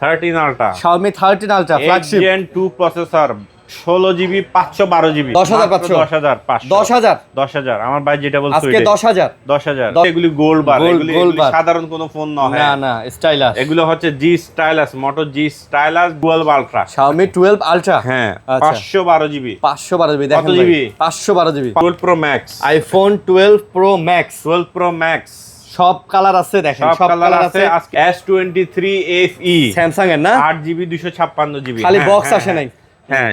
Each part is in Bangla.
13 ultra, Xiaomi 13 Ultra flagship Gen 2 processor, 16GB 512GB, 10,500 আমার ভাই যেটা বলছো আজকে 10,000 এগুলি গোল্ড বার, এগুলি বার। সাধারণ কোনো ফোন নয়, না স্টাইলাস, এগুলো হচ্ছে G stylus, Moto G stylus dual ultra, Xiaomi 12 Ultra হ্যাঁ, আচ্ছা। 512GB, 512GB দেখেন কত GB? 512GB 12 Pro Max, iPhone 12 Pro Max 12 Pro Max, সব কালার আছে দেখেন, সব কালার আছে। আজকে S23 FE স্যামসাং এর না, 8GB 256GB, খালি বক্স আসে নাই। হ্যাঁ,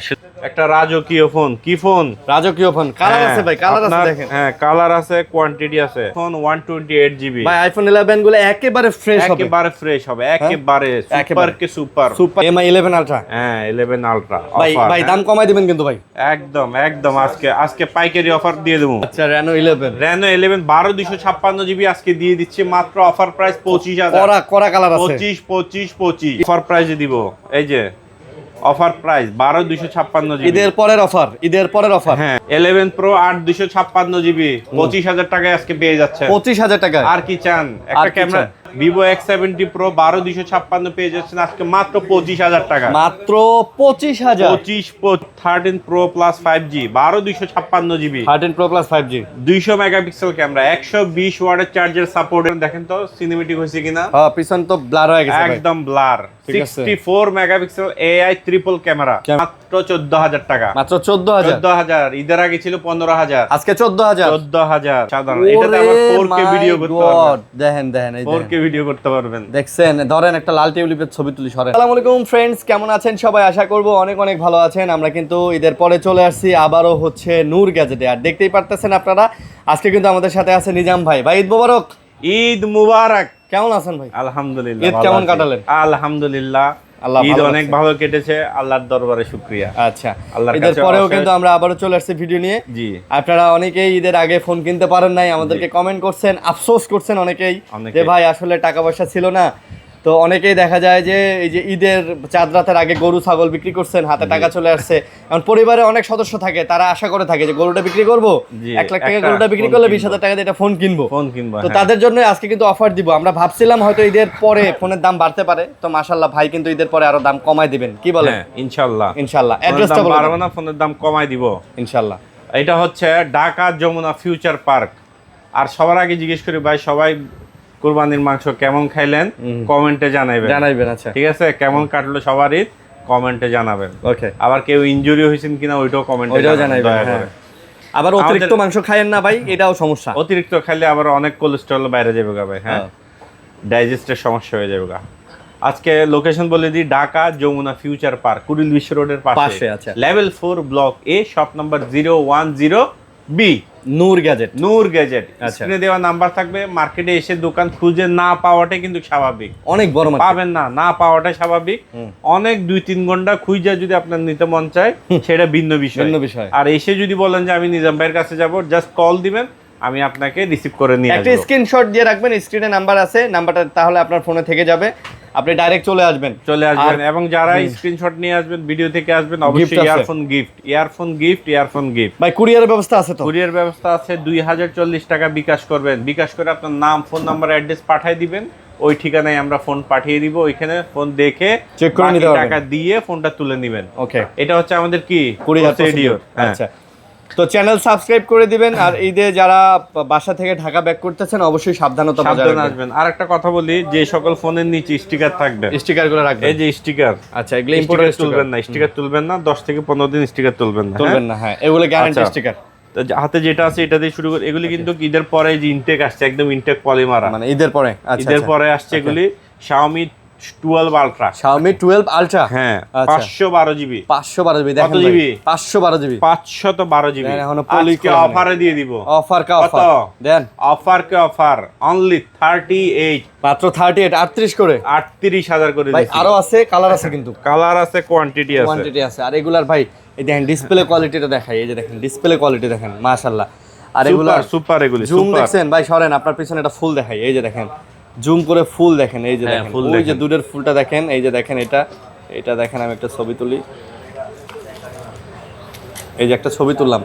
একটা রাজকীয় ফোন, কি ফোন? রাজকীয় ফোন, কালার আছে ভাই, কালার আছে দেখেন, হ্যাঁ কালার আছে, কোয়ান্টিটি আছে। ফোন 128GB ভাই iPhone 11 গুলো একেবারে ফ্রেশ হবে, একেবারে ফ্রেশ হবে, একেবারে সুপার কে সুপার MI 11 Ultra, হ্যাঁ 11 আলট্রা ভাই দাম কমাই দিবেন কিন্তু ভাই, একদম আজকে পাইকারি অফার দিয়ে দেবো। আচ্ছা Reno 11 12256GB আজকে দিয়ে দিচ্ছি মাত্র অফার প্রাইস 25,000, করা কালার আছে, 25 অফার প্রাইসে দিব। এই যে অফার প্রাইস 12256GB, ঈদের পরের অফার হ্যাঁ 11 Pro 8256GB 25,000 টাকায় আজকে পেয়ে যাচ্ছে, 25,000 টাকা। আর কি চান? একটা ক্যামেরা Vivo X70 Pro 12256 পেয়ে যাচ্ছেন আজকে মাত্র 25,000 টাকা, মাত্র 25,000। 13 Pro Plus 5G 12256GB, 13 Pro Plus 5G 200 megapixel camera, 120 ওয়াটের চার্জার সাপোর্ট। দেখেন তো সিনেমেটিক হয়েছে কিনা, হ্যাঁ পিছন তো ব্লার হয়ে গেছে ভাই, একদম ব্লার। ঠিক আছে। 64 মেগাপিক্সেল AI ট্রিপল ক্যামেরা, মাত্র 14,000 টাকা, মাত্র 14,000। 14,000, ঈদের আগে ছিল 15,000, আজকে 14,000। 14,000 সাধারণ। এটাতে আবার 4K ভিডিও করতে পারবেন, দেখেন এই 4K ভিডিও করতে পারবেন। দেখছেন, ধরেন একটা লাল টিউলিপের ছবি তুলি সরেন। আসসালামু আলাইকুম ফ্রেন্ডস, কেমন আছেন সবাই? আশা করব অনেক ভালো আছেন। আমরা কিন্তু ঈদের পরে চলে আসছি আবারও হচ্ছে নূর গ্যাজেটে, আর দেখতেই পারতেছেন আপনারা আজকে কিন্তু আমাদের সাথে আছে নিজাম ভাই। ভাই ঈদ মোবারক। ঈদ মুবারক। কেমন আছেন ভাই? আলহামদুলিল্লাহ। ঈদ কেমন কাটালেন? আলহামদুলিল্লাহ, ঈদ অনেক ভালো কেটেছে, আল্লাহর দরবারে শুকরিয়া। আচ্ছা, ঈদের পরেও কিন্তু আমরা আবারও চলে আসছি ভিডিও নিয়ে। জি, আপনারা অনেকেই ঈদের আগে ফোন কিনতে পারেন নাই, আমাদেরকে কমেন্ট করছেন, আফসোস করছেন অনেকেই যে ভাই আসলে টাকা পয়সা ছিল না। তো অনেকেই দেখা যায় যে এই যে ঈদের চাঁদ রাতের আগে গরু ছাগল বিক্রি করছেন, হাতে টাকা চলে আসছে। এখন পরিবারে অনেক সদস্য থাকে, তারা আশা করে থাকে যে গরুটা বিক্রি করবো, 1 লাখ টাকা গরুটা বিক্রি করলে 20,000 টাকা দিয়ে এটা ফোন কিনবো। তো তাদের জন্য আজকে কিন্তু অফার দিব। আমরা ভাবছিলাম হয়তো ঈদের পরে ফোনের দাম বাড়তে পারে, তো মাশাআল্লাহ ভাই কিন্তু ঈদের পরে আরো দাম কমায় দিবেন। কি বলেন? ইনশাআল্লাহ। অ্যাড্রেসটা বলুন। বাড়বে না, ফোনের দাম কমাই দিব ইনশাআল্লাহ। এটা হচ্ছে ঢাকা যমুনা ফিউচার পার্ক। আর সবার আগে জিজ্ঞেস করি ভাই, সবাই কুরবানির মাংস কেমন খাইলেন কমেন্টে জানাবেন। আচ্ছা ঠিক আছে, কেমন কাটলো সবার ঈদ কমেন্টে জানাবেন। ওকে, আবার কেউ ইনজুরি হয়েছেন কিনা ওইটাও কমেন্টে জানাবেন। আবার অতিরিক্ত মাংস খায়েন না ভাই, এটাও সমস্যা। অতিরিক্ত খাইলে আবার অনেক কোলেস্টেরল বাইরে যাবে গা ভাই, হ্যাঁ ডাইজেস্টের সমস্যা হয়ে যাবে গা। আজকে লোকেশন বলে দিই, ঢাকা যমুনা ফিউচার পার্ক, কুড়িল বিশ্ব রোডের পাশে, level 4 block A, shop number 010B, Noor gadget. স্ক্রিনে দেওয়া নাম্বার থাকবে। মার্কেটে এসে দোকান খুঁজে না পাওয়াটাই কিন্তু স্বাভাবিক, অনেক বড় পাবেন না পাওয়াটাই স্বাভাবিক। অনেক 2-3 ঘন্টা খুঁজে যদি আপনার নিতে মন চায় সেটা ভিন্ন বিষয়। আর এসে যদি বলেন যে আমি নিজাম ভাইয়ের কাছে যাব, জাস্ট কল দিবেন, আমি আপনাকে রিসিভ করে নিয়ে আসবো। একটা স্ক্রিনশট দিয়ে রাখবেন, স্ক্রিনে নাম্বার আছে, নাম্বারটা তাহলে আপনার ফোনে থেকে যাবে, আপনি ডাইরেক্ট চলে আসবেন। এবং যারা স্ক্রিনশট নিয়ে আসবেন, ভিডিও থেকে আসবেন, অবশ্যই ইয়ারফোন গিফট। ভাই কুরিয়ারের ব্যবস্থা আছে তো? কুরিয়ার ব্যবস্থা আছে। 2040 টাকা বিকাশ করবেন, বিকাশ করে আপনার নাম, ফোন নাম্বার, অ্যাড্রেস পাঠিয়ে দিবেন, ওই ঠিকানায় আমরা ফোন পাঠিয়ে দিব। ওইখানে ফোন দেখে চেক করে নিতে পারবেন, টাকা দিয়ে ফোনটা তুলে নেবেন। ওকে, এটা হচ্ছে আমাদের কি কুরিয়ার প্রসিডিউর। আচ্ছা, তো চ্যানেল সাবস্ক্রাইব করে দিবেন। আর ঈদে যারা বাসা থেকে ঢাকা ব্যাক করতেছেন অবশ্যই সাবধানতা আসবেন। আর একটা কথা বলি, যে সকল ফোনের নিচে স্টিকার থাকবে, স্টিকারগুলো রাখবেন। এই যে স্টিকার, আচ্ছা এগুলো ইম্পোর্টেড তুলবেন না, স্টিকার তুলবেন না, 10 থেকে 15 দিন স্টিকার তুলবেন না, হ্যাঁ এগুলো গ্যারান্টি স্টিকার। হাতে যেটা আছে এটা দিয়ে শুরু করে, এগুলি কিন্তু ঈদের পরে যে ইনটেক আসছে, একদম ইনটেক পলিমারা, মানে ঈদের পরে। আচ্ছা, ঈদের পরে আসছে এগুলি। Xiaomi 12 Ultra, হ্যাঁ 512GB, 512GB দেখেন ভাই, 512GB, 512GB এখনো পলি আজকে অফারে দিয়ে দিব। অফার দেন, অফার অনলি 38, মাত্র 38 করে, 38,000 করে ভাই। দিচ্ছি। আরো আছে, কালার আছে, কিন্তু কালার আছে, কোয়ান্টিটি আছে। আর এগুলার ভাই এই দেখেন ডিসপ্লে কোয়ালিটিটা দেখাই, এই যে দেখেন ডিসপ্লে কোয়ালিটি দেখেন, মাশাআল্লাহ। আর এগুলা সুপার, এগুলি জুম দেখছেন ভাই, সরেন আপনার পিছনে এটা ফুল দেখাই, এই যে দেখেন জুম করে ফুল দেখেন, এই যে দেখেন ওই যে দূরের ফুলটা দেখেন, এই যে দেখেন এটা দেখেন। আমি একটা ছবি তুলি, এই যে একটা ছবি তুললাম,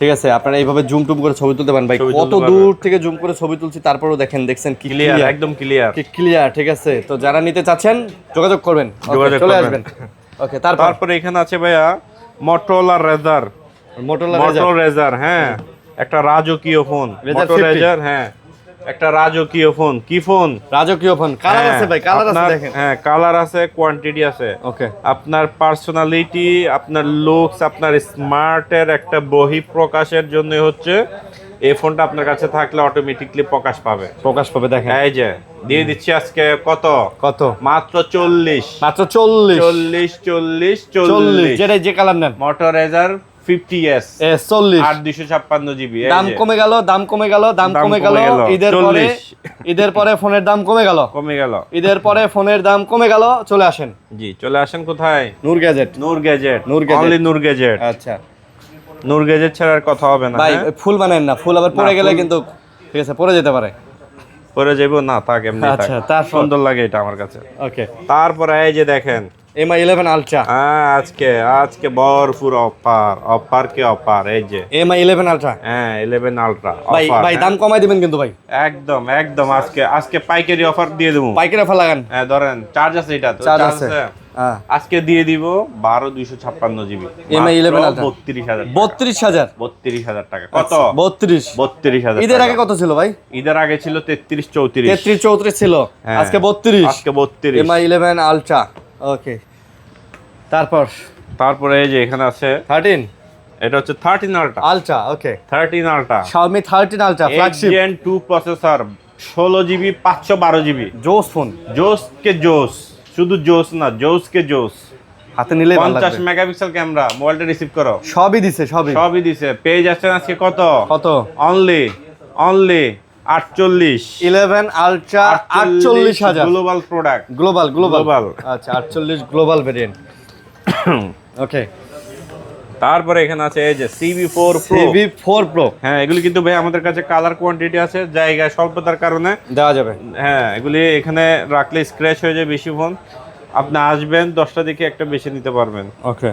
ঠিক আছে, আপনারা এইভাবে জুম টুম করে ছবি তুলতে পারেন ভাই। কত দূর থেকে জুম করে ছবি তুলছি, তারপরেও দেখছেন কি ক্লিয়ার, একদম ক্লিয়ার, কি ক্লিয়ার। ঠিক আছে, তো যারা নিতে চাচ্ছেন যোগাযোগ করবেন, চলে আসবেন। ওকে, তারপরে এখানে আছে ভাইয়া Motorola Razr, হ্যাঁ, একটা রাজকীয় ফোন, Motorola, হ্যাঁ, একটা রাজকীয় ফোন। কি ফোন? রাজকীয় ফোন। কালার আছে ভাই, কালার আছে দেখেন। হ্যাঁ, কালার আছে, কোয়ান্টিটি আছে। ওকে, আপনার পার্সোনালিটি, আপনার লুকস, আপনার স্মার্টের একটা বহি প্রকাশের জন্য হচ্ছে এই ফোনটা আপনার কাছে থাকলে অটোমেটিকলি প্রকাশ পাবে দেখেন। এই যে দিয়ে দিচ্ছি আজকে কত মাত্র 40, মাত্র 40, যেটা যে কালার নেন, Motorola 50s 40 8 256 GB। দাম কমে গেল ঈদের পরে ফোনের দাম কমে গেল ঈদের পরে ফোনের দাম কমে গেল। চলে আসেন, জি চলে আসেন। কোথায়? নূর গ্যাজেট। অনলি নূর গ্যাজেট। আচ্ছা, নূর গ্যাজেট ছাড়া আর কথা হবে না ভাই। ফুল বানান না, ফুল আবার পড়ে গেলে কিন্তু, ঠিক আছে, পড়ে যেতে পারে। পরে যাইবো না, থাক এমনি থাক। আচ্ছা, তার সুন্দর লাগে এটা আমার কাছে। ওকে, তারপরে এই যে দেখেন MI 11 আলট্রা। আজকে ভরপুর অফার কি অফার। এই যে MI 11 আলট্রা, হ্যাঁ 11 আলট্রা ভাই দাম কমাই দিবেন কিন্তু ভাই, একদম আজকে পাইকারি অফার দিয়ে দেবো। পাইকারি অফার লাগান। হ্যাঁ ধরেন, চার্জ আছে, এটা তো চার্জ আছে। আজকে দিয়ে দিব 12 256 GB, MI 11 আলট্রা 32,000 টাকা। কত? 32,000। ঈদের আগে কত ছিল ভাই? ঈদের আগে ছিল 33 34 ছিল, আজকে 32। MI 11 ultra. ওকে, তারপরে এই যে এখানে আছে 13, এটা হচ্ছে 13 আলট্রা। ওকে, 13 ultra Xiaomi 13 ultra flagship, Gen 2 processor, 16 GB 512 GB। জোস ফোন, জোস, শুধু জোস না, জোস কে জোস। হাতে নিলে ভালো লাগবে। 50 মেগাপিক্সেল ক্যামেরা, মোবাইলটা রিসিভ করো। সবই দিছে। পেজ যাচ্ছেন আজকে কত only 48 11 ultra 48,000 global product, global. আচ্ছা, 48 গ্লোবাল ভেরিয়েন্ট। ওকে, তারপরে এখানে আছে এই যে CB4 Pro। হ্যাঁ, এগুলি কিন্তু ভাই আমাদের কাছে কালার কোয়ান্টিটি আছে, জায়গায় স্বল্পতার কারণে দেওয়া যাবে। হ্যাঁ, এগুলি এখানে রাখলে স্ক্র্যাচ হয়ে যায় বেশি ফোন। আপনি আসবেন 10টা দিকে একটা বেশি নিতে পারবেন। ওকে,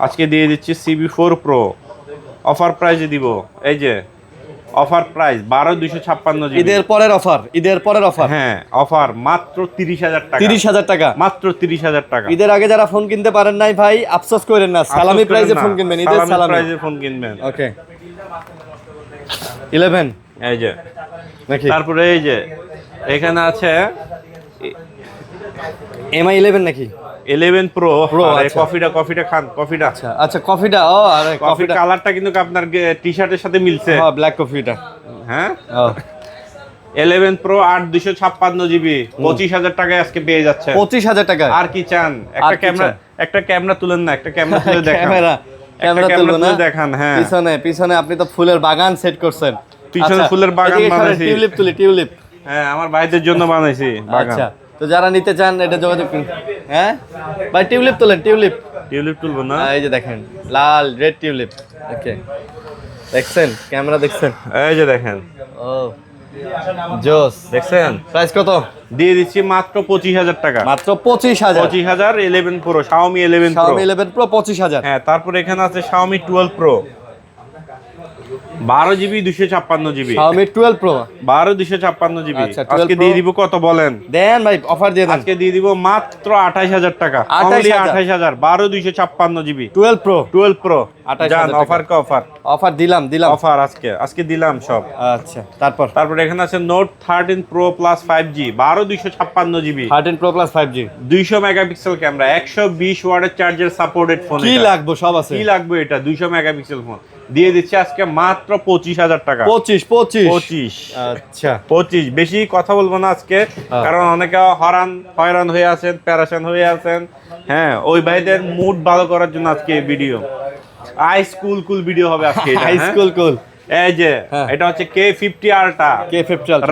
আজকে দিয়ে দিচ্ছি CB4 Pro, অফার প্রাইসে দিব। এই যে অফার প্রাইস 12,256 GB। ঈদের পরের অফার। হ্যাঁ, অফার মাত্র 30,000 টাকা। মাত্র 30,000 টাকা। ঈদের আগে যারা ফোন কিনতে পারেন নাই ভাই, আফসোস করেন না, সালামি প্রাইসে ফোন কিনবেন। ঈদের সালামি প্রাইসে ফোন কিনবেন। ওকে, 11 এই যে নাকি। তারপরে এই যে এখানে আছে MI 11 নাকি 11 Pro। আচ্ছা। কফিটা খান, কফিটা। আচ্ছা, কফিটা। ও, আরে কফির কালারটা কিন্তু আপনার টি-শার্টের সাথে মিলছে। হ্যাঁ, ব্ল্যাক কফিটা। হ্যাঁ, 11 Pro 8 256 GB 25,000 টাকায় আজকে পেয়ে যাচ্ছে। 25,000 টাকা। আর কি চান? একটা ক্যামেরা তুলেন না, একটা ক্যামেরা তুলে দেখান। ক্যামেরা তুলবো না, দেখান। হ্যাঁ, পিছনে আপনি তো ফুলের বাগান সেট করছেন। পিছনে ফুলের বাগান বানাইছি। টিউলিপ। হ্যাঁ, আমার ভাইদের জন্য বানাইছি বাগান। আচ্ছা, তো যারা নিতে চান এটা যোগাযোগ করুন। হ্যাঁ ভাই, টিউলিপ তুলবো না। এই যে দেখেন, লাল রেড টিউলিপ। ওকে, দেখছেন ক্যামেরা, দেখছেন? এই যে দেখেন, ও জোস। দেখছেন? প্রাইস কত? দিয়ে দিচ্ছি মাত্র 25,000 টাকা। মাত্র 25,000। 11 Pro, Xiaomi 11 Pro 25,000। হ্যাঁ, তারপরে এখানে আছে Xiaomi 12 Pro, 12 GB 256 GB। Xiaomi 12 Pro 12 256 GB। আচ্ছা, আজকে দিয়ে দিব কত বলেন? দেন ভাই, অফার দিয়ে দেন। আজকে দিয়ে দিব মাত্র 28,000 টাকা। 28,000 12 256 GB 12 Pro 12 Pro। 28,000 জান, অফার দিলাম। অফার আজকে দিলাম সব। আচ্ছা, তারপর এখানে আছে Note 13 Pro Plus 5G 12 256 GB 13 Pro Plus 5G 200 megapixel camera, 120 ওয়াটের চার্জার সাপোর্টেড ফোন। কি লাগবে? সব আছে। কি লাগবে? এটা 200 মেগাপিক্সেল ফোন দিয়ে দিচ্ছি আজকে মাত্র 25,000 টাকা। 25। আচ্ছা, 25। বেশি কথা বলবো না আজকে, কারণ অনেকে হয়রান হয়ে আছেন, প্যারাশান হয়ে আছেন। হ্যাঁ, ওই ভাইদের মুড ভালো করার জন্য আজকে এই ভিডিও। কুল ভিডিও হবে আজকে এটা। কুল। এই যে এটা হচ্ছে K50 Ultra,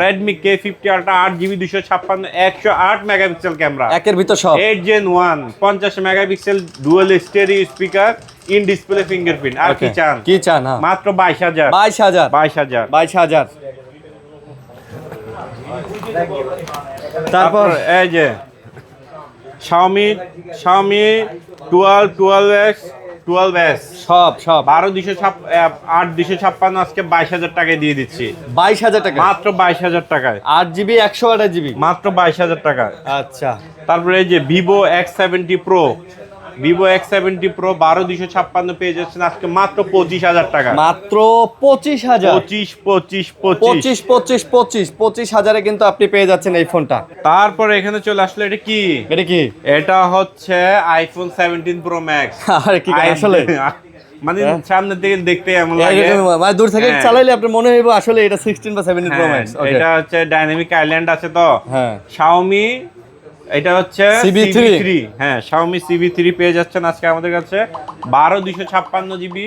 Redmi K50 Ultra 8GB 256 108 megapixel camera, একের ভিতর সব। 8 Gen 1 50 megapixel dual stereo speaker, in display fingerprint. আর কি চান? মাত্র 22,000। তারপর এই যে Xiaomi 12X 12s সব 8 256 আজকে 22,000 টাকায় দিয়ে দিচ্ছি। 22,000 টাকা মাত্র 22,000 টাকায়। 8GB 128GB মাত্র 22,000 টাকায়। আচ্ছা, তারপরে এই যে Vivo X70 Pro, Vivo X70 Pro 12 256 পেয়ে যাচ্ছেন আজকে মাত্র 25,000 টাকা। মাত্র 25,000। 25,000 এ কিন্তু আপনি পেয়ে যাচ্ছেন এই ফোনটা। তারপরে এখানে চলে আসলে এটা কি? এটা হচ্ছে iPhone 17 Pro Max। আরে কি আসলে মানে সামনে থেকে দেখতে এমন লাগে, মানে দূর থেকে চালাইলে আপনার মনে হইব আসলে এটা 16 বা 17 Pro Max। এটা হচ্ছে ডাইনামিক আইল্যান্ড আছে তো। হ্যাঁ, Xiaomi, এটা হচ্ছে CB3। হ্যাঁ, Xiaomi CB3 পেয়ে যাচ্ছেন আজকে আমাদের কাছে 12 256GB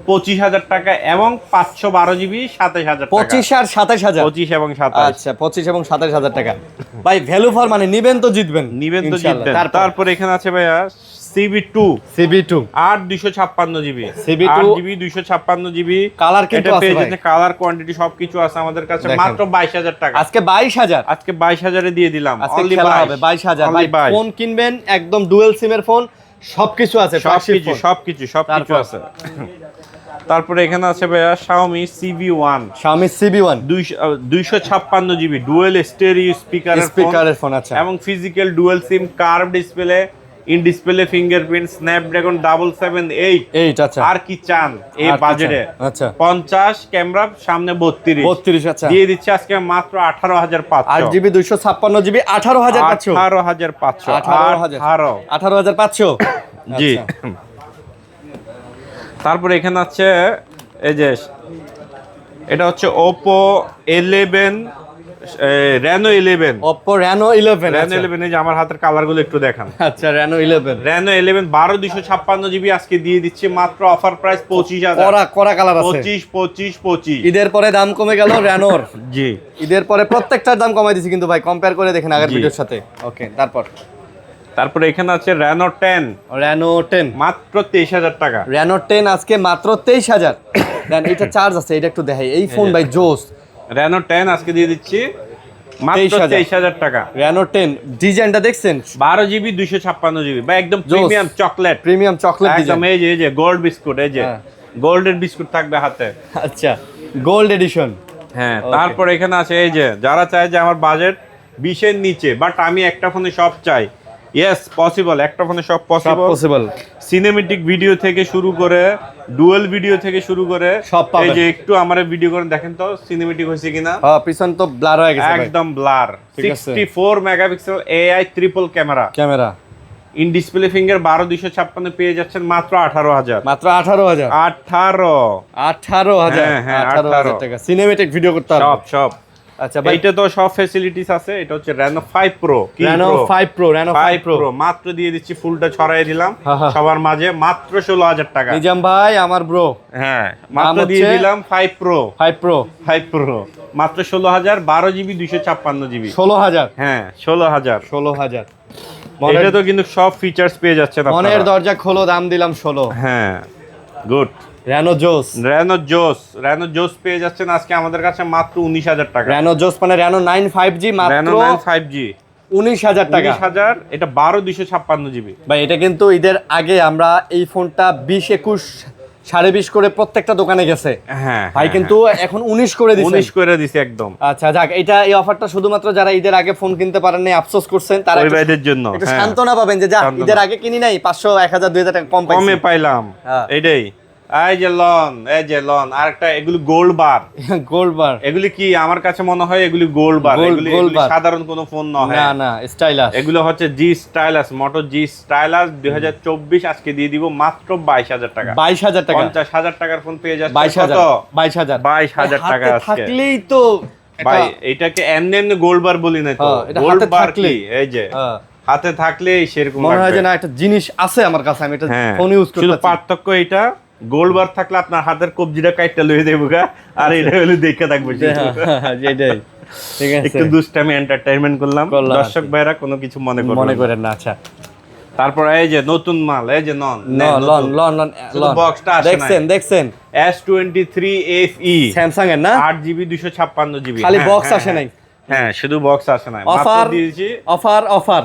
25,000 টাকা এবং 512GB 27,000 টাকা। 25 আর 27,000। 25 এবং 27। আচ্ছা, 25 এবং 27,000 টাকা। ভাই ভ্যালু ফর মানে নিবেন তো জিতবেন। তারপরে এখানে আছে ভাইয়া CB2 8 256GB, 8GB 256GB colour কিন্তু আছে ভাই, কালার কোয়ান্টিটি সবকিছু আছে আমাদের কাছে মাত্র 22,000 টাকা। আজকে 22,000 এ দিয়ে দিলাম। আজকে খেলা হবে 22,000। ভাই ফোন কিনবেন একদম ডুয়াল সিমের ফোন, সবকিছু আছে, সবকিছু আছে। তারপরে এখানে আছে ভাইয়া Xiaomi CB1 256GB dual stereo স্পিকারের ফোন। আচ্ছা, এবং physical dual SIM, curve display, in display fingerprint, Snapdragon 778। আচ্ছা, আর কি চান এই বাজেটে? আচ্ছা, 50 ক্যামেরা, সামনে 32। আচ্ছা, দিয়ে দিচ্ছি আজকে মাত্র 18,500। 8GB 256GB 18,500। 18,500 জি। তারপরে এখানে আছে এই যে এটা হচ্ছে Oppo 11 Reno 11। Oppo Reno 11। Reno 11 এই যে আমার হাতের কালারগুলো একটু দেখান। আচ্ছা, Reno 11 12 256GB আজকে দিয়ে দিচ্ছি মাত্র অফার প্রাইস 25,000। করা কালার আছে 25। ঈদের পরে দাম কমে গেল Renoর। জি, ঈদের পরে প্রত্যেকটার দাম কমাই দিয়েছি কিন্তু ভাই, কম্পেয়ার করে দেখেন আগের ভিডিওর সাথে। ওকে, তারপরে এখানে আছে Reno 10 মাত্র 23,000 টাকা। Reno 10 আজকে মাত্র 23,000। দেন এটা চার্জ আছে, এটা একটু দেখাই। এই ফোন ভাই জোস। Reno 10 আজকে দিয়ে দিচ্ছি মাত্র 23,000 টাকা। Reno 10 ডিজাইনটা দেখছেন? 12GB 256GB বা একদম প্রিমিয়াম চকলেট ডিজাইন। এই যে গোল্ড বিস্কুট, এই যে গোল্ডের বিস্কুট থাকবে হাতে। আচ্ছা, গোল্ড এডিশন। হ্যাঁ, তারপর এখানে আছে এই যে যারা চায় যে আমার বাজেট 20 এর নিচে বাট আমি একটা ফোনে সব চাই, ইয়েস পসিবল, একটা ফোনে সব পসিবল। সিনেমেটিক ভিডিও থেকে শুরু করে ডুয়াল ভিডিও থেকে শুরু করে সব পাবেন। এই যে একটু আমার ভিডিও করে দেখেন তো সিনেমেটিক হয়েছে কিনা। হ্যাঁ, পিছন তো ব্লার হয়ে গেছে, একদম blur. 64 megapixel AI triple camera, in display finger 12 256 পেয়ে যাচ্ছেন মাত্র 18,000। মাত্র 18,000। 18,000 টাকা সিনেমেটিক ভিডিও করতে হবে সব। আচ্ছা ভাই, এটা তো সব ফ্যাসিলিটিস আছে। এটা হচ্ছে Reno 5 Pro মাত্র দিয়ে দিচ্ছি, ফুলটা ছড়াই দিলাম সবার মাঝে মাত্র 16,000 টাকা। নিজাম ভাই আমার ব্রো, হ্যাঁ মাত্র দিয়ে দিলাম 5 Pro মাত্র 16,000। 12GB 256GB 16,000। হ্যাঁ 16,000। এটা তো কিন্তু সব ফিচার্স পেয়ে যাচ্ছেন আপনারা। মনের দরজা খোলো, দাম দিলাম 16। হ্যাঁ, গুড। Reno Joss পেয়ে যাচ্ছেন আজকে আমাদের কাছে মাত্র 19,000 টাকা। Reno Joss মানে Reno 9 5G মাত্র 19,000 টাকা। 19,000। এটা 12 256GB ভাই, এটা কিন্তু ঈদের আগে আমরা এই ফোনটা 20 21 20.5 করে প্রত্যেকটা দোকানে গেছে। হ্যাঁ ভাই, কিন্তু এখন 19 করে দিছে। 19 করে দিছে একদম। আচ্ছা যাক, এই অফারটা শুধুমাত্র যারা ঈদের আগে ফোন কিনতে পারেন নাই, আফসোস করছেন, তারা ওই ভাইদের জন্য একটু সান্ত্বনা পাবেন যে যা ঈদের আগে কিনি নাই, 500 1000 2000 টাকা কমে পাইলাম। এইটাই এই যে লন আরেকটা, এগুলি গোল্ড বার। এগুলি কি আমার কাছে মনে হয় এগুলি গোল্ড বার। এগুলি সাধারণ কোনো ফোন নয়, না স্টাইলাস। এগুলো হচ্ছে G stylus, Moto G stylus 2024 আজকে দিয়ে দিব মাত্র 22,000 টাকা। 22,000 টাকা। 50,000 টাকার ফোন পেয়ে যাচ্ছে 22,000 টাকা আজকে। থাকলেই তো ভাই, এটাকে এমনি গোল্ড বার বলি না তো, গোল্ড বার কি এই যে হাতে থাকলে সেরকম মনে হয় যে না একটা জিনিস আছে আমার কাছে, আমি এটা ফোন ইউজ করতে। শুধু পার্থক্য এটা, গোল্ড বার থাকলে আপনার হাতের কবজিটা কাইটটা লয়ে দেবো গা, আর এটা হলে দেখে থাকবো। যেটাই ঠিক আছে, একটু দুষ্টামি এন্টারটেইনমেন্ট করলাম, দর্শক ভাইরা কোনো কিছু মনে করেন না। আচ্ছা, তারপর এই যে নতুন মাল, এই যে লন বক্সটা দেখছেন S23 FE স্যামসাং এর না, 8GB 256GB খালি বক্স আসে নাই। হ্যাঁ শুধু বক্স আসে না, মাত্র অফার দিয়েছি অফার অফার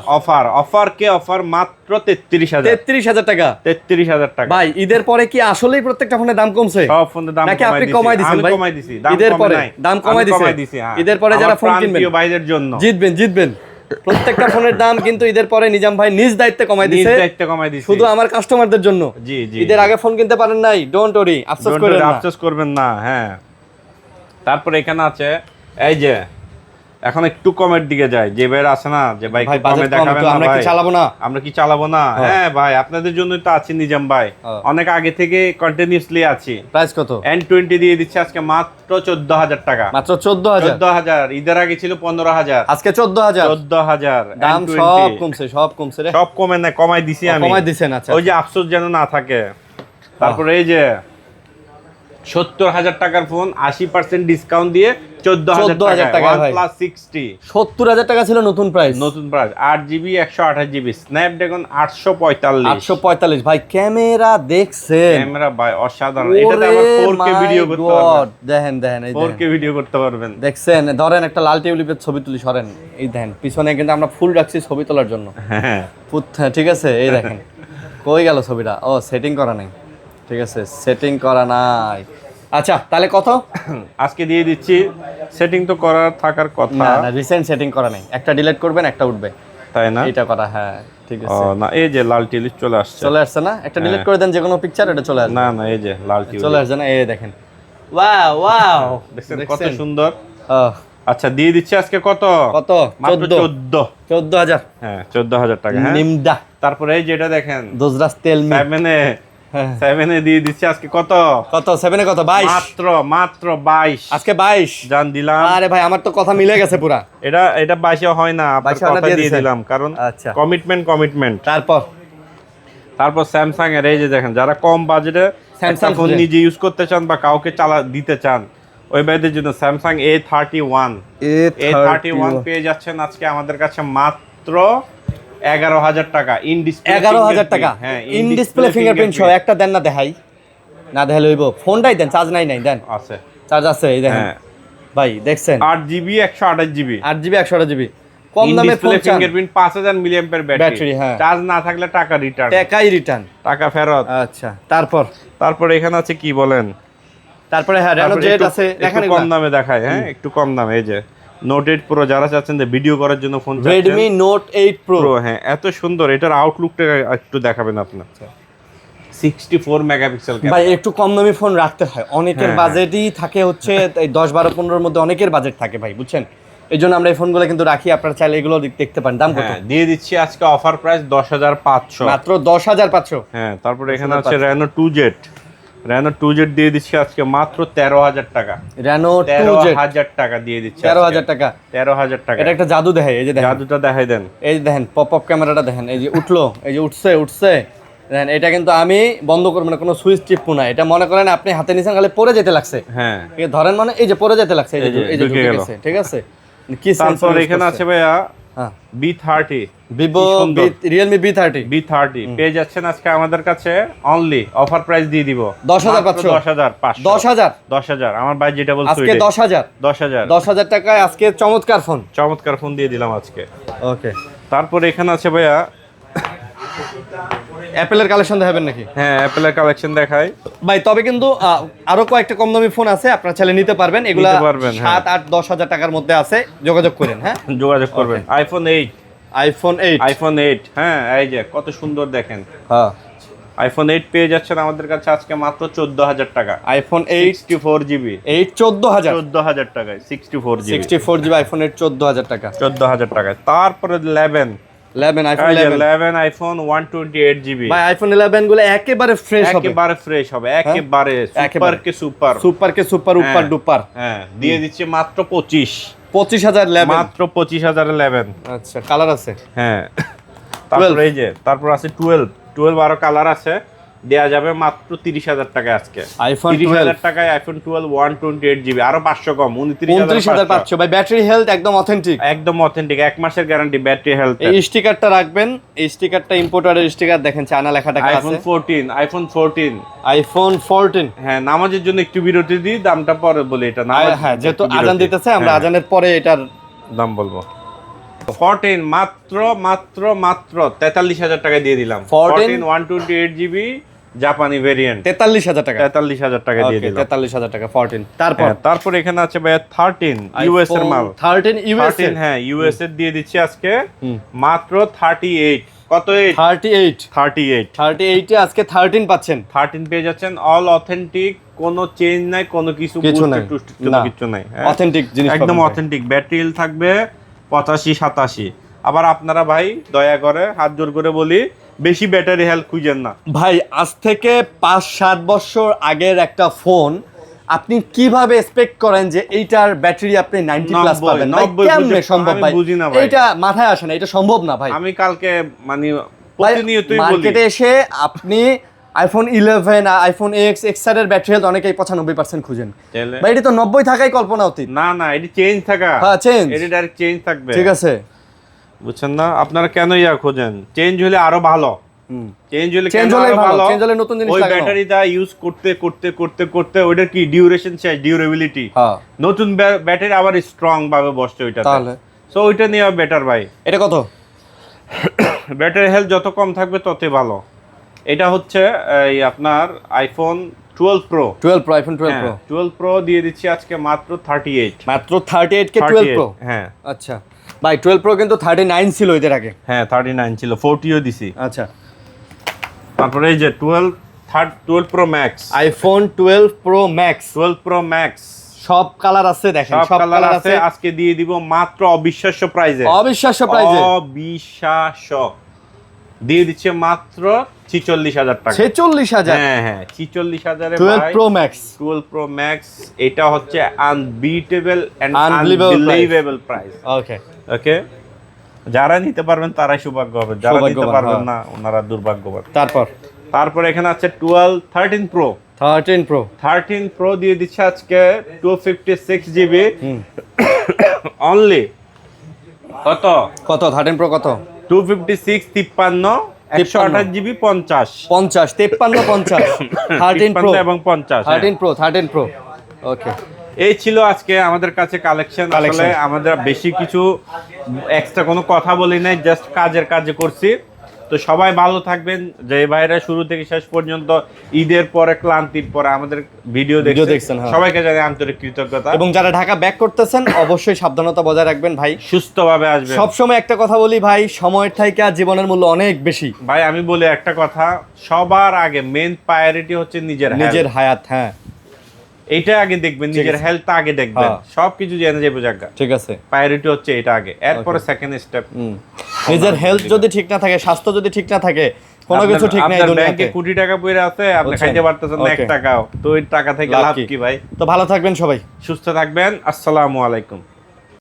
অফার মাত্র 33000 33000 টাকা 33000 টাকা। ভাই ঈদের পরে কি আসলেই প্রত্যেকটা ফোনের দাম কমছে? সব ফোনের দাম নাকি আপনি কমাই দিয়েছেন ভাই? কমাই দিছি, দাম ঈদের কমে পরে নাই, দাম কমাই দিছি। হ্যাঁ ঈদের পরে যারা ফোন কিনবেন প্রিয় ভাইদের জন্য জিতবেন প্রত্যেকটা ফোনের দাম কিন্তু ঈদের পরে নিজাম ভাই নিজ দায়িত্বে কমাই নিজ দিয়েছে, দায়িত্বে কমাই দিছি শুধু আমার কাস্টমারদের জন্য। জি জি, ঈদের আগে ফোন কিনতে পারেন নাই, ডোন্ট ওরি, আফসোস করেন না, আফসোস করবেন না। হ্যাঁ তারপর এখানে আছে এই যে, এখন একটু কমের দিকে যায়, যে ভাইরা আছে না যে ভাই ভাই কমে বাজেট কম দেখাবেন তো না আমরা কি ভাই, চালাবো না? আমরা কি চালাবো না? হ্যাঁ ভাই আপনাদের জন্যই তো আছি নিজাম ভাই, অনেক আগে থেকে কন্টিনিউয়াসলি আছি। প্রাইস কত? N20 দিয়ে দিচ্ছি আজকে মাত্র 14000 টাকা, মাত্র 14000। ঈদের আগে ছিল 15000, আজকে 14000। 14000 দাম সব কমছে রে, সব কমে না, কমাই দিছি আমি, কমাই দিছেন। আচ্ছা ওই যে আফসোস যেন না থাকে। তারপরে এই যে 70000 টাকার ফোন 80% ডিসকাউন্ট দিয়ে 14000 টাকা, OnePlus 60 70000 টাকা ছিল নতুন প্রাইস, 8GB 128GB স্ন্যাপড্রাগন 845 ভাই ক্যামেরা দেখছেন, ক্যামেরা ভাই অসাধারণ, এটাতে আবার 4K ভিডিও করতে পারবেন। দেখেন এই 4K ভিডিও করতে পারবেন, দেখছেন? ধরেন একটা লাল টিউলিপের ছবি তুলি, সরেন, এই দেখেন পিছনে কিন্তু আমরা ফুল রাখছি ছবি তোলার জন্য। হ্যাঁ ঠিক আছে, এই দেখেন কই গেল ছবিটা, ও সেটিং করা নাই, ঠিক আছে সেটিং করা নাই। আচ্ছা তাহলে কত আজকে দিয়ে দিচ্ছি? সেটিং তো করার থাকার কথা না, রিসেন্ট সেটিং করা নাই, একটা ডিলিট করবেন একটা উঠবে, তাই না? এটা করা, হ্যাঁ ঠিক আছে। না এই যে লাল টিউলিপ চলে আসছে না, একটা ডিলিট করে দেন যে কোনো পিকচার, এটা চলে আসবে। না এই যে লাল টিউলিপ চলে আসছে না, এই দেখেন, ওয়াও দেখছেন কত সুন্দর। আহ, আচ্ছা দিয়ে দিচ্ছি আজকে কত মাত্র 14000। হ্যাঁ 14000 টাকা। হ্যাঁ নিমডা। তারপরে এই যেটা দেখেন দোজরাস তেলমি 7 এ দিয়ে দিচ্ছি আজকে কত 7 এ কত 22, মাত্র 22 আজকে 22 জান দিলাম। আরে ভাই আমার তো কথা মিলে গেছে পুরা, এটা 22 এ হয় না, আপনার 22 কথা দিয়ে দিলাম, কারণ আচ্ছা কমিটমেন্ট। তারপর স্যামসাং এর এই যে দেখেন, যারা কম বাজেটে স্যামসাং ফোন নিজে ইউজ করতে চান বা কাউকে দিতে চান, ওই ভাইদের জন্য স্যামসাং A31 পেয়ে যাচ্ছেন আজকে আমাদের কাছে মাত্র 11000 টাকা। 11000 টাকা ইন ডিসপ্লে ফিঙ্গারপ্রিন্ট সহ। একটা দেন না, দেখাই না, দেখাই লইব, ফোনটাই দেন, চার্জ নাই দেন, আছে চার্জ আছে, এই দেখেন ভাই দেখছেন 8GB 128GB 8GB 128GB কম দামে ফোন, ফিঙ্গারপ্রিন্ট 5000 মিলিঅ্যাম্পিয়ার ব্যাটারি, হ্যাঁ চার্জ না থাকলে টাকা রিটার্ন, টাকা ফেরত। আচ্ছা তারপর এখানে আছে কি বলেন, তারপরে হ্যাঁ Reno Z আছে, দেখেন কম দামে দেখায়। হ্যাঁ একটু কম দামে, এই যে Note 8 Pro যারা চাচ্ছেন যে ভিডিও করার জন্য ফোন চাচ্ছেন, Redmi Note 8 Pro। হ্যাঁ এত সুন্দর, এটার আউটলুকটা একটু দেখাবেন আপনার। 64 মেগাপিক্সেল ভাই একটু কম দামি ফোন রাখতে হয়, অনেকের বাজেটই থাকে হচ্ছে 10 12 15 মধ্যে, অনেকের বাজেট থাকে ভাই, বুঝছেন? এই জন্য আমরা এই ফোনগুলো কিন্তু রাখি, আপনারা চাইলে এগুলো দেখতে পারেন। দাম কত দিয়ে দিচ্ছি আজকে অফার প্রাইস 10500, মাত্র 10500। হ্যাঁ তারপরে এখানে আছে Reno 2Z দিয়ে দিচ্ছি আজকে মাত্র 13000 টাকা। Reno 13000 টাকা দিয়ে দিচ্ছি, 13000 টাকা 13000 টাকা। এটা একটা জাদু দেখায়, এই যে দেখেন জাদুটা দেখাই দেন, এই যে দেখেন পপ আপ ক্যামেরাটা দেখেন, এই যে উঠলো, এই যে উঠছে দেখেন। এটা কিন্তু আমি বন্ধ করবো না, কোনো সুইচ টিপবো না, এটা মনে করেন আপনি হাতে নিছেন, খালি পড়ে যেতে লাগছে, হ্যাঁ ধরেন মানে এই যে পড়ে যেতে লাগছে, এই যে ঢুকে গেছে, ঠিক আছে। কি তারপর এখানে আছে ভাইয়া B30, Vivo Realme B30 পেয়ে যাচ্ছেন আজকে আমাদের কাছে অনলি অফার প্রাইস দিয়ে দিব 10500। 10000 আমার ভাই যেটা বলছো আজকে 10000 টাকায় আজকে চমৎকার ফোন দিয়ে দিলাম আজকে। ওকে তারপরে এখানে আছে ভাইয়া অ্যাপেলের কালেকশন দেখাবেন নাকি? হ্যাঁ অ্যাপেলের কালেকশন দেখাই ভাই, তবে কিন্তু আরো কয়েকটা কম দামি ফোন আছে, আপনারা চাইলে নিতে পারবেন, এগুলা 7 8 10,000 টাকার মধ্যে আছে, যোগাযোগ করেন। হ্যাঁ যোগাযোগ করবেন। আইফোন 8 হ্যাঁ এই যে কত সুন্দর দেখেন, আইফোন 8 পেয়ে যাচ্ছেন আমাদের কাছে আজকে মাত্র 14000 টাকা। আইফোন 8 64GB 14000 টাকায় 64GB আইফোন 8 14000 টাকা। তারপরে 11 আইফোন 128GB। ভাই আইফোন 11 গুলো একেবারে ফ্রেশ হবে, একেবারে সুপার উপর ডুপার। হ্যাঁ দিয়ে দিচ্ছি মাত্র 25000 মাত্র 25000 11। আচ্ছা কালার আছে, হ্যাঁ তারপর আছে 12 আরো কালার আছে, দেয়া যাবে মাত্র 30000 টাকা আজকে। আইফোন 30000 টাকায় আইফোন 12 128GB, আরো 500 কম 29500। ভাই ব্যাটারি হেলথ একদম অথেন্টিক 1 মাসের গ্যারান্টি ব্যাটারি হেলথ। এই স্টিকারটা রাখবেন, এই স্টিকারটা ইম্পোর্টারের স্টিকার, দেখেন চায়না লেখাটা আছে। আইফোন 14 হ্যাঁ নামাজের জন্য একটু বিরতি দিই, দামটা পরে বলি, এটা নামাজ হ্যাঁ যেহেতু আজান দিতেছে, আমরা আজানের পরে এটার দাম বলবো 14 মাত্র মাত্র মাত্র 43,000 টাকায় দিয়ে দিলাম। 14 128 জিবি জাপানি ভেরিয়েন্ট 43,000 টাকা, 43,000 টাকা দিয়ে দিলাম। 43,000 টাকা 14। তারপর এখানে আছে ভাই 13 ইউএস এর মাল। 13 ইউএস এর, হ্যাঁ ইউএস এর দিয়ে দিচ্ছি আজকে মাত্র 38। কত 8? 38 এ আজকে 13 পাচ্ছেন। 13 পেয়ে যাচ্ছেন, অল অথেন্টিক, কোনো চেঞ্জ নাই, কোনো কিছু কিছু নাই, অথেন্টিক জিনিস একদম অথেন্টিক। ব্যাটারি থাকবে 85-87। আবার আপনারা ভাই দয়া করে হাত জোর করে বলি বেশি ব্যাটারি হেলথ খুঁজেন না ভাই। আজ থেকে 5-7 বছর আগের একটা ফোন আপনি কিভাবে এক্সপেক্ট করেন যে এইটার ব্যাটারি আপনি 90 প্লাস পাবেন? 90 কেমনে সম্ভব ভাই? বুঝি না ভাই, এটা মাথায় আসে না, এটা সম্ভব না ভাই। আমি কালকে মানে প্রতিনিয়তই বলি মার্কেটে এসে আপনি আইফোন 11 আইফোন এক্স এর ব্যাটারি হেলথ অনেকেই 95% খুঁজেন ভাই। এটা তো 90 থাকাই কল্পনা অতীত। না এটি চেঞ্জ থাকা, হ্যাঁ চেঞ্জ, এটি ডাইরেক্ট চেঞ্জ থাকবে, ঠিক আছে বুঝছেন না? আপনারা কেন খোঁজেন? চেঞ্জ হলে আরো ভালো, চেঞ্জ হলে নতুন জিনিস ওই লাগানো। ব্যাটারিটা ইউজ করতে করতে করতে করতে ওইটার কি ডিউরেশন শেষ, ডিউরেবিলিটি। নতুন ব্যাটারি আবার স্ট্রং ভাবে বসছে ওইটা, তাহলে সো ওইটা নিয়ে বেটার ভাই। এটা কত? ব্যাটারি হেলথ যত কম থাকবে ততই ভালো। এটা হচ্ছে এই আপনার আইফোন 12 প্রো, আইফোন 12 প্রো দিয়ে দিচ্ছি আজকে মাত্র 38। মাত্র 38 কে 12 প্রো? হ্যাঁ আচ্ছা ভাই, 12 প্রো কিন্তু 39 ছিল এদের আগে। হ্যাঁ 39 ছিল, 40ও দিছি। আচ্ছা, তারপরে এই যে 12 pro max, iPhone 12 pro max, 12 pro max সব কালার আছে, দেখেন সব কালার আছে। আজকে দিয়ে দিব মাত্র অবিশ্বাস্য প্রাইসে, অবিশ্বাস্য দিয়ে দিচ্ছে মাত্র 46,000 টাকা। 46,000? হ্যাঁ 46,000 এ 12 প্রো ম্যাক্স, 12 প্রো ম্যাক্স। এটা হচ্ছে আনবিটেবল এন্ড আনবিলিভেবল প্রাইস। ওকে যারা নিতে পারবেন তারাই সৌভাগ্য হবে, যারা নিতে পারবেন না ওনারা দুর্ভাগ্যবান। তারপর এখানে আছে 13 প্রো দিয়ে দিচ্ছে আজকে 256 জিবি অনলি। কত 13 প্রো কত? 256 53 128 জিবি 50 53 50 13 প্রো এবং 50 13 প্রো। ওকে, এই ছিল আজকে আমাদের কাছে কালেকশন। আসলে আমাদের বেশি কিছু এক্সট্রা কোনো কথা বলি নাই, জাস্ট কাজে করছি। তো সবাই ভালো থাকবেন, যে ভাইরা শুরু থেকে শেষ পর্যন্ত ঈদের পরে ক্লান্তির পরে আমাদের ভিডিও দেখছেন, সবাইকে জানাই আন্তরিক কৃতজ্ঞতা। এবং যারা ঢাকা ব্যাক করতেছেন অবশ্যই সাবধানতা বজায় রাখবেন ভাই, সুস্থভাবে আসবেন। সবসময় একটা কথা বলি ভাই, সময়ের থেকে জীবনের মূল্য অনেক বেশি ভাই। আমি বলি একটা কথা, সবার আগে মেন প্রায়োরিটি হচ্ছে নিজের হায়াত। হ্যাঁ, এইটা আগে দেখবেন, নিজের হেলথ আগে দেখবেন, সবকিছু জেনে যাবে জায়গা, ঠিক আছে? প্রায়োরিটি হচ্ছে এটা আগে, এরপরে সেকেন্ড স্টেপ। নিজের হেলথ যদি ঠিক না থাকে, স্বাস্থ্য যদি ঠিক না থাকে, কোনো কিছু ঠিক নাই দুনিয়াতে। ব্যাংকে কোটি টাকা পড়ে আছে, আপনি খাইতে পারতেছেন না 1 টাকাও, তো ওই টাকা থেকে লাভ কি ভাই? তো ভালো থাকবেন সবাই, সুস্থ থাকবেন। আসসালামু আলাইকুম।